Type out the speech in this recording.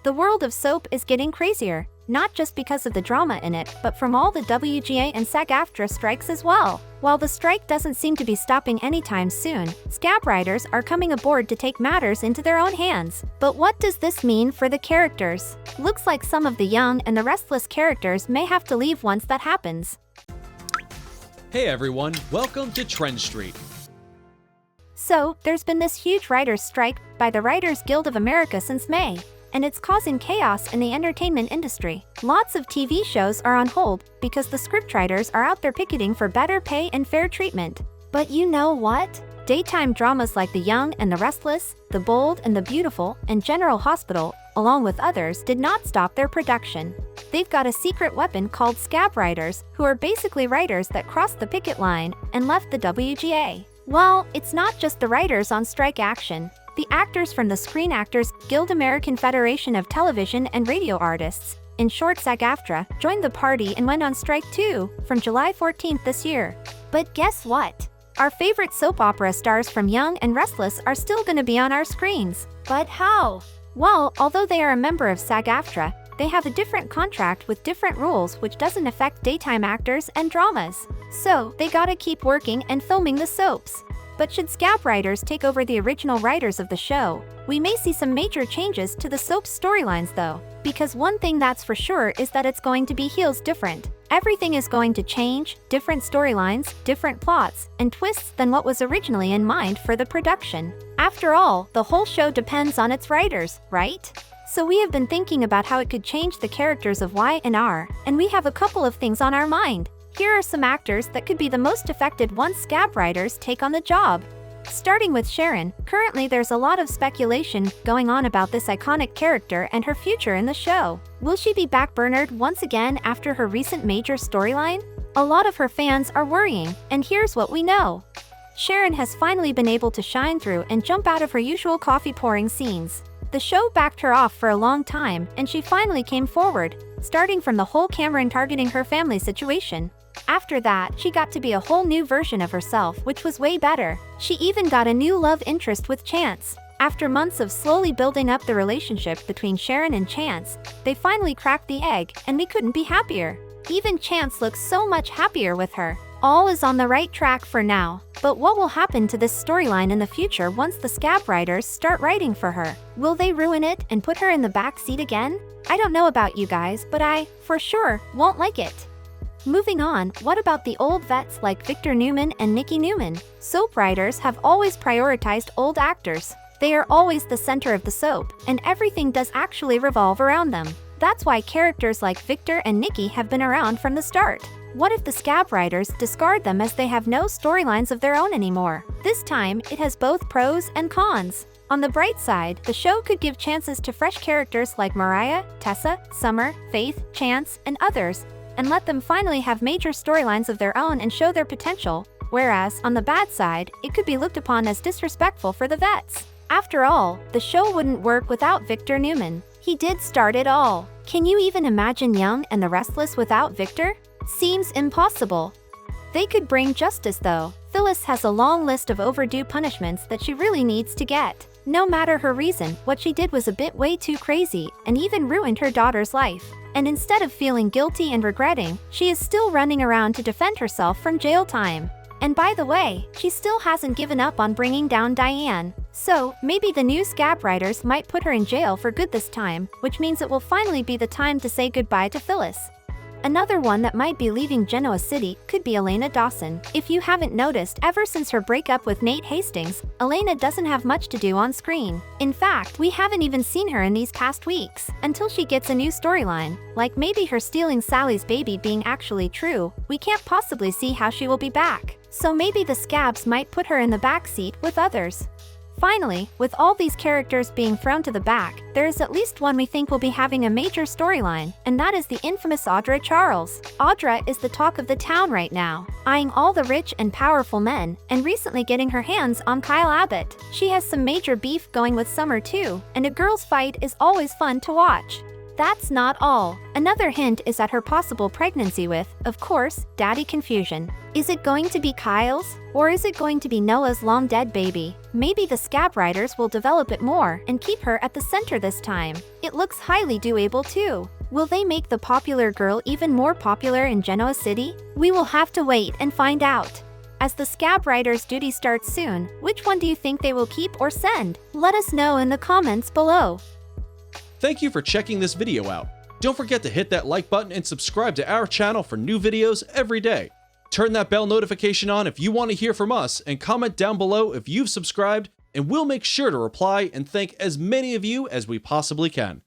The world of soap is getting crazier, not just because of the drama in it, but from all the WGA and SAG AFTRA strikes as well. While the strike doesn't seem to be stopping anytime soon, Scab writers are coming aboard to take matters into their own hands. But what does this mean for the characters? Looks like some of the Young and the Restless characters may have to leave once that happens. Hey everyone, welcome to TrendStreet. So, there's been this huge writers' strike by the Writers Guild of America since May, and it's causing chaos in the entertainment industry. Lots of TV shows are on hold because the scriptwriters are out there picketing for better pay and fair treatment. But you know what? Daytime dramas like The Young and the Restless, The Bold and the Beautiful, and General Hospital, along with others, did not stop their production. They've got a secret weapon called Scab writers, who are basically writers that crossed the picket line and left the WGA. Well, it's not just the writers on strike action. The actors from the Screen Actors Guild American Federation of Television and Radio Artists, in short SAG AFTRA, joined the party and went on strike too, from July 14th this year. But guess what? Our favorite soap opera stars from Young and Restless are still gonna be on our screens. But how? Well, although they are a member of SAG AFTRA, they have a different contract with different rules which doesn't affect daytime actors and dramas. So, they gotta keep working and filming the soaps. But should Scab writers take over the original writers of the show, we may see some major changes to the soap's storylines though. Because one thing that's for sure is that it's going to be heels different. Everything is going to change, different storylines, different plots, and twists than what was originally in mind for the production. After all, the whole show depends on its writers, right? So we have been thinking about how it could change the characters of Y and R, and we have a couple of things on our mind. Here are some actors that could be the most affected once Scab writers take on the job. Starting with Sharon, currently there's a lot of speculation going on about this iconic character and her future in the show. Will she be backburnered once again after her recent major storyline? A lot of her fans are worrying, and here's what we know. Sharon has finally been able to shine through and jump out of her usual coffee pouring scenes. The show backed her off for a long time, and she finally came forward, starting from the whole Cameron targeting her family situation. After that, she got to be a whole new version of herself, which was way better. She even got a new love interest with Chance. After months of slowly building up the relationship between Sharon and Chance, they finally cracked the egg, and we couldn't be happier. Even Chance looks so much happier with her. All is on the right track for now. But what will happen to this storyline in the future once the Scab writers start writing for her? Will they ruin it and put her in the back seat again? I don't know about you guys, but I, for sure, won't like it. Moving on, what about the old vets like Victor Newman and Nikki Newman? Soap writers have always prioritized old actors. They are always the center of the soap, and everything does actually revolve around them. That's why characters like Victor and Nikki have been around from the start. What if the Scab writers discard them as they have no storylines of their own anymore? This time, it has both pros and cons. On the bright side, the show could give chances to fresh characters like Mariah, Tessa, Summer, Faith, Chance, and others, and let them finally have major storylines of their own and show their potential, whereas, on the bad side, it could be looked upon as disrespectful for the vets. After all, the show wouldn't work without Victor Newman. He did start it all. Can you even imagine Young and the Restless without Victor? Seems impossible. They could bring justice though. Phyllis has a long list of overdue punishments that she really needs to get. No matter her reason, what she did was a bit way too crazy, and even ruined her daughter's life. And instead of feeling guilty and regretting, she is still running around to defend herself from jail time. And by the way, she still hasn't given up on bringing down Diane. So, maybe the new Scab writers might put her in jail for good this time, which means it will finally be the time to say goodbye to Phyllis. Another one that might be leaving Genoa City could be Elena Dawson. If you haven't noticed, ever since her breakup with Nate Hastings, Elena doesn't have much to do on screen. In fact, we haven't even seen her in these past weeks, until she gets a new storyline. Like maybe her stealing Sally's baby being actually true, we can't possibly see how she will be back. So maybe the Scabs might put her in the backseat with others. Finally, with all these characters being thrown to the back, there is at least one we think will be having a major storyline, and that is the infamous Audra Charles. Audra is the talk of the town right now, eyeing all the rich and powerful men, and recently getting her hands on Kyle Abbott. She has some major beef going with Summer too, and a girls' fight is always fun to watch. That's not all. Another hint is at her possible pregnancy with, of course, daddy confusion. Is it going to be Kyle's? Or is it going to be Noah's long-dead baby? Maybe the Scab writers will develop it more and keep her at the center this time. It looks highly doable too. Will they make the popular girl even more popular in Genoa City? We will have to wait and find out. As the Scab writers' duty starts soon, which one do you think they will keep or send? Let us know in the comments below. Thank you for checking this video out. Don't forget to hit that like button and subscribe to our channel for new videos every day. Turn that bell notification on if you want to hear from us, and comment down below if you've subscribed, and we'll make sure to reply and thank as many of you as we possibly can.